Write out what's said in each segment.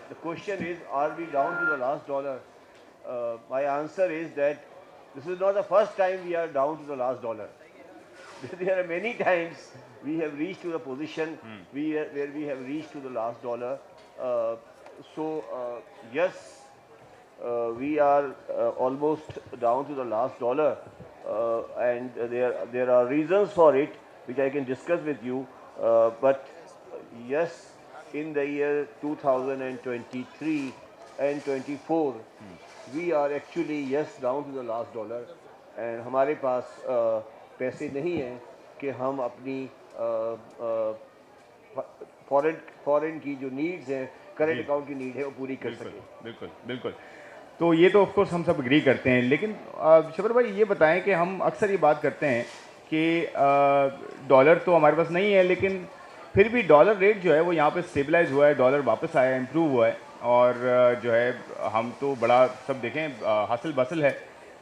the question is, are we down to the last dollar? My answer is that this is not the first time we are down to the last dollar. There are many times we have reached to the position where we have reached to the last dollar. Uh, yes, we are almost down to the last dollar, and there are reasons for it which I can discuss with you. But yes, in the year 2023 and 24, we are actually yes down to the last dollar, and हमारे पास पैसे नहीं हैं कि हम अपनी foreign foreign की जो needs हैं, करंट जी अकाउंट की नीड है, वो पूरी कर बिल्कुल सकें. बिल्कुल बिल्कुल। तो ये तो ऑफ कोर्स हम सब एग्री करते हैं, लेकिन शबर भाई ये बताएं कि हम अक्सर ये बात करते हैं कि डॉलर तो हमारे पास नहीं है, लेकिन फिर भी डॉलर रेट जो है वो यहाँ पे स्टेबलाइज हुआ है, डॉलर वापस आया है, इम्प्रूव हुआ है। और जो है हम तो बड़ा सब देखें हासिल बसिल है,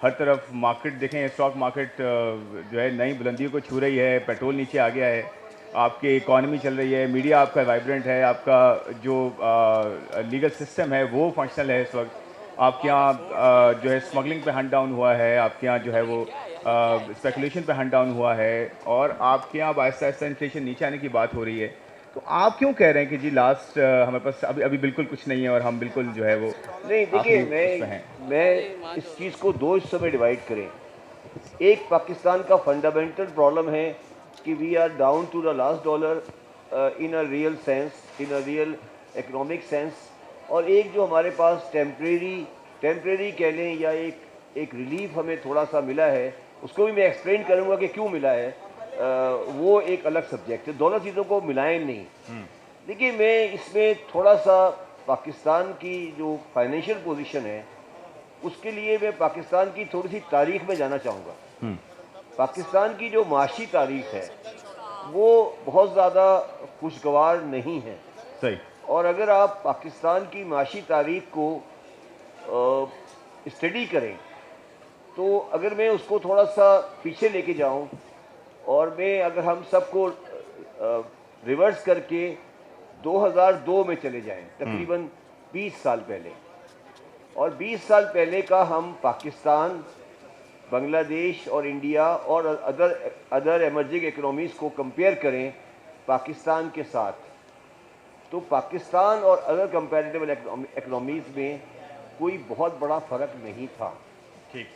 हर तरफ मार्केट देखें, स्टॉक मार्केट जो है नई बुलंदियों को छू रही है, पेट्रोल नीचे आ गया है, आपकी इकॉनमी चल रही है, मीडिया आपका वाइब्रेंट है, आपका जो लीगल सिस्टम है वो फंक्शनल है इस वक्त, आपके यहाँ जो है स्मगलिंग पे हंट डाउन हुआ है, आपके यहाँ जो है वो स्पेकुलेशन पे हंट डाउन हुआ है, और आपके यहाँ आहिस्ता आहिस्ता इन्फ्लेशन नीचे आने की बात हो रही है। तो आप क्यों कह रहे हैं कि जी लास्ट हमारे पास अभी अभी बिल्कुल कुछ नहीं है और हम बिल्कुल जो है वो नहीं, देखिए, आखिरी उस पर हैं? मैं इस चीज़ को दो हिस्सों में डिवाइड करें. एक पाकिस्तान का फंडामेंटल प्रॉब्लम है कि we are down to the last dollar in a real sense, in a real economic sense. और एक जो हमारे पास टेम्परेरी कह लें, या एक रिलीफ हमें थोड़ा सा मिला है, उसको भी मैं एक्सप्लेन करूँगा कि क्यों मिला है. वो एक अलग सब्जेक्ट है, दोनों चीज़ों को मिलाएं नहीं. देखिए, मैं इसमें थोड़ा सा पाकिस्तान की जो फाइनेंशियल पोजीशन है उसके लिए मैं पाकिस्तान की थोड़ी सी तारीख में जाना चाहूँगा. पाकिस्तान की जो माशी तारीख है वो बहुत ज़्यादा खुशगवार नहीं है. सही। और अगर आप पाकिस्तान की माशी तारीख को स्टडी करें, तो अगर मैं उसको थोड़ा सा पीछे लेके जाऊं, और मैं अगर हम सबको रिवर्स करके 2002 में चले जाएं, तकरीबन 20 साल पहले, और 20 साल पहले का हम पाकिस्तान, बांग्लादेश और इंडिया और अदर एमर्जिंग इकोनॉमीज़ को कंपेयर करें पाकिस्तान के साथ, तो पाकिस्तान और अदर कंपैरेटिव इकोनॉमीज़ में कोई बहुत बड़ा फ़र्क नहीं था. ठीक।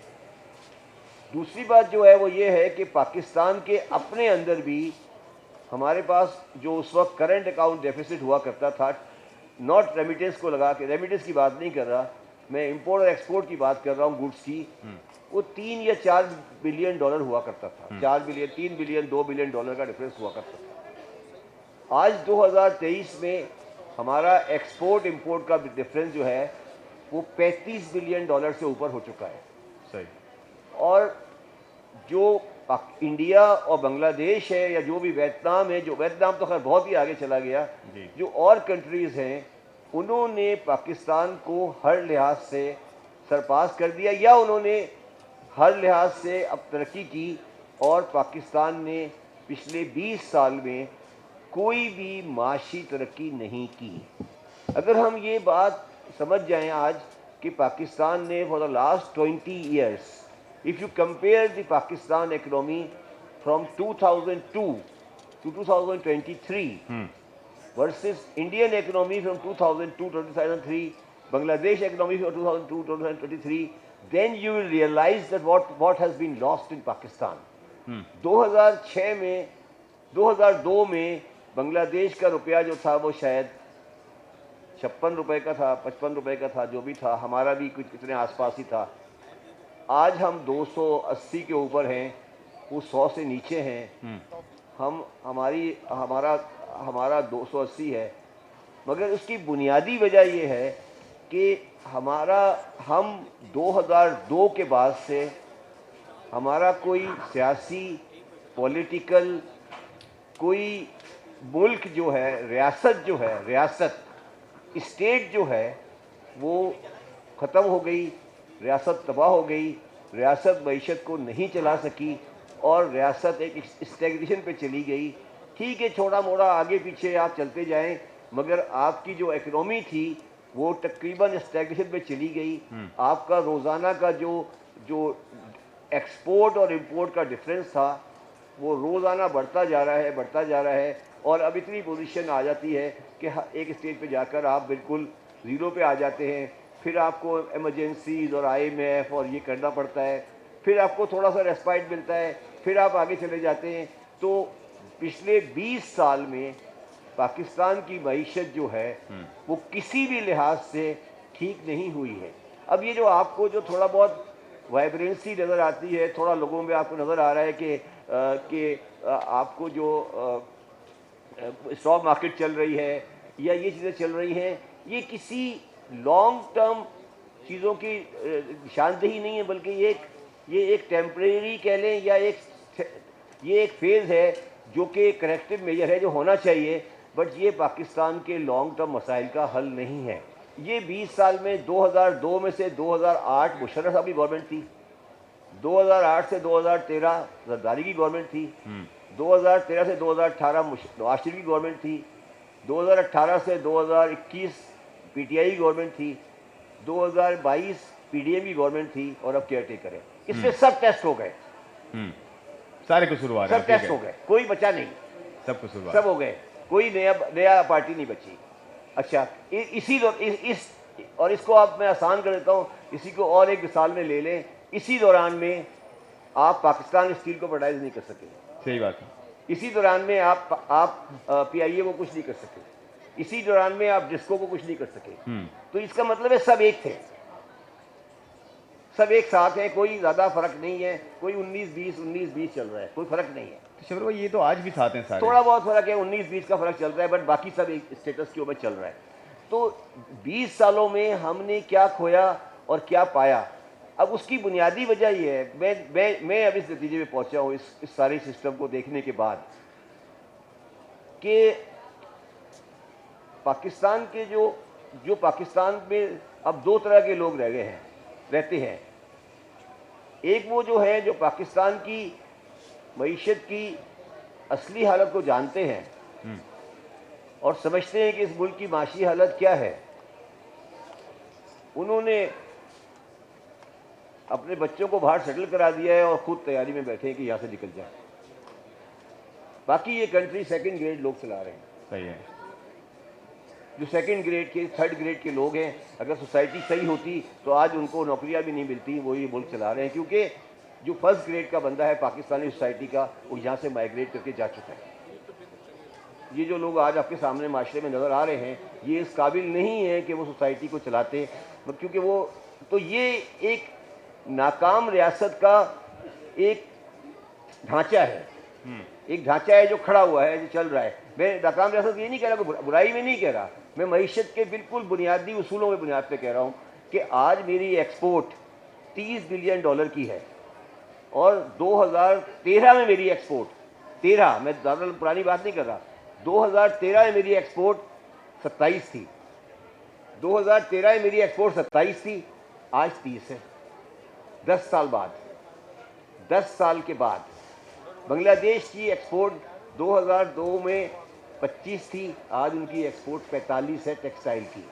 दूसरी बात जो है वो ये है कि पाकिस्तान के अपने अंदर भी हमारे पास जो उस वक्त करंट अकाउंट डेफिसिट हुआ करता था, नॉट रेमिटेंस को लगा के, रेमिटेंस की बात नहीं कर रहा मैं, इंपोर्ट और एक्सपोर्ट की बात कर रहा हूँ गुड्स की, वो 3 या 4 बिलियन डॉलर हुआ करता था. 4 बिलियन, 3 बिलियन, 2 बिलियन डॉलर का डिफरेंस हुआ करता था. आज 2023 में हमारा एक्सपोर्ट इंपोर्ट का डिफरेंस जो है वो 35 बिलियन डॉलर से ऊपर हो चुका है. सही। और जो इंडिया और बांग्लादेश है, या जो भी वियतनाम है, जो वियतनाम तो खैर बहुत ही आगे चला गया, जो और कंट्रीज़ हैं उन्होंने पाकिस्तान को हर लिहाज से सरपास कर दिया, या उन्होंने हर लिहाज से अब तरक्की की. और पाकिस्तान ने पिछले 20 साल में कोई भी माशी तरक्की नहीं की. अगर हम ये बात समझ जाएं आज कि पाकिस्तान ने for the last 20 years, if you compare the Pakistan economy from 2002 to 2023 versus Indian economy from 2002 to 2003, Bangladesh economy from 2002 to 2023, then you will realize that what has been lost in Pakistan. 2006 में 2002 में बांग्लादेश का रुपया जो था वो शायद 56 रुपए का था, 55 रुपए का था, जो भी था, हमारा भी कुछ इतने आसपास ही था. आज हम 280 के ऊपर हैं, वो 100 से नीचे हैं. हमारा 280 है, मगर उसकी बुनियादी वजह ये है कि हम 2002 के बाद से हमारा कोई सियासी, पॉलिटिकल, कोई मुल्क जो है, रियासत स्टेट जो है वो ख़त्म हो गई, रियासत तबाह हो गई, रियासत मईशत को नहीं चला सकी, और रियासत एक स्टैग्नेशन पे चली गई. ठीक है, छोटा मोटा आगे पीछे आप चलते जाएं, मगर आपकी जो इकनॉमी थी वो तकरीबन स्टैग्नेशन में चली गई। आपका रोज़ाना का जो जो एक्सपोर्ट और इंपोर्ट का डिफरेंस था वो रोज़ाना बढ़ता जा रहा है, बढ़ता जा रहा है, और अब इतनी पोजीशन आ जाती है कि एक स्टेज पे जाकर आप बिल्कुल ज़ीरो पे आ जाते हैं। फिर आपको इमरजेंसीज और IMF और ये करना पड़ता है, फिर आपको थोड़ा सा रेस्पाइट मिलता है, फिर आप आगे चले जाते हैं। तो पिछले 20 साल में पाकिस्तान की मईशत जो है वो किसी भी लिहाज से ठीक नहीं हुई है। अब ये जो आपको जो थोड़ा बहुत वाइब्रेंसी नज़र आती है, थोड़ा लोगों में आपको नज़र आ रहा है कि आपको जो स्टॉक मार्केट चल रही है या ये चीज़ें चल रही हैं, ये किसी लॉन्ग टर्म चीज़ों की निशानदेही नहीं है, बल्कि ये एक टेम्परेरी कह लें या ये एक फेज़ है जो कि करेक्टिव मेजर है जो होना चाहिए, बट ये पाकिस्तान के लॉन्ग टर्म मसाइल का हल नहीं है। ये 20 साल में 2002 में से 2008 मुशर्रफ साहब की गवर्नमेंट थी, 2008 से 2013 जरदारी की गवर्नमेंट थी, 2013 से 2018 नवाज शरीफ की गवर्नमेंट थी, 2018 से 2021 PTI की गवर्नमेंट थी, 2022 PDM की गवर्नमेंट थी, और अब केयर टेकर है। इसमें सब टेस्ट हो गए, सारे कसूरवार सब टेस्ट हो गए, कोई बचा नहीं, सब कसूरवार सब हो गए, कोई नया पार्टी नहीं बची। अच्छा, और इसको आप मैं आसान कर देता हूँ, इसी को और एक मिसाल में ले लें। इसी दौरान में आप पाकिस्तान स्टील को प्राइवेटाइज नहीं कर सके, सही बात है। इसी दौरान में आप PIA को कुछ नहीं कर सके, इसी दौरान में आप डिस्को को कुछ नहीं कर सके। तो इसका मतलब है सब एक थे, सब एक साथ हैं, कोई ज़्यादा फर्क नहीं है, कोई 19-20 चल रहा है, कोई फर्क नहीं है। तो शबर भाई ये तो आज भी साथ हैं सारे, थोड़ा बहुत फर्क है, 19-20 का फर्क चल रहा है, बट बाकी सब एक स्टेटस के ऊपर चल रहा है। तो 20 सालों में हमने क्या खोया और क्या पाया, अब उसकी बुनियादी वजह ये है, मैं अब इस नतीजे में पहुंचा हूँ इस सारे सिस्टम को देखने के बाद कि पाकिस्तान के जो पाकिस्तान में अब दो तरह के लोग रहते हैं। एक वो जो है जो पाकिस्तान की मईशत की असली हालत को जानते हैं और समझते हैं कि इस मुल्क की माशी हालत क्या है। उन्होंने अपने बच्चों को बाहर सेटल करा दिया है और खुद तैयारी में बैठे हैं कि यहाँ से निकल जाए। बाकी ये कंट्री सेकंड ग्रेड लोग चला रहे हैं। सही है। जो सेकंड ग्रेड के, थर्ड ग्रेड के लोग हैं, अगर सोसाइटी सही होती तो आज उनको नौकरियां भी नहीं मिलती, वो ये मुल्क चला रहे हैं। क्योंकि जो फर्स्ट ग्रेड का बंदा है पाकिस्तानी सोसाइटी का, वो यहाँ से माइग्रेट करके जा चुका है। ये जो लोग आज आपके सामने माशरे में नज़र आ रहे हैं, ये इस काबिल नहीं है कि वो सोसाइटी को चलाते, क्योंकि वो तो ये एक नाकाम रियासत का एक ढांचा है, एक ढांचा है जो खड़ा हुआ है, जो चल रहा है। मैं नाकाम रियासत ये नहीं कह रहा, बुराई में नहीं कह रहा, मैं मईशत के बिल्कुल बुनियादी उसूलों के बुनियाद पे कह रहा हूँ कि आज मेरी एक्सपोर्ट $30 बिलियन की है और 2013 में मेरी एक्सपोर्ट 13, मैं ज़्यादा पुरानी बात नहीं कर रहा, 2013 में मेरी एक्सपोर्ट 27 थी, 2013 में मेरी एक्सपोर्ट 27 थी, आज 30 है। 10 साल बाद, 10 साल के बाद बांग्लादेश की एक्सपोर्ट 2002 में 25 थी, आज उनकी एक्सपोर्ट 45 है टेक्सटाइल की।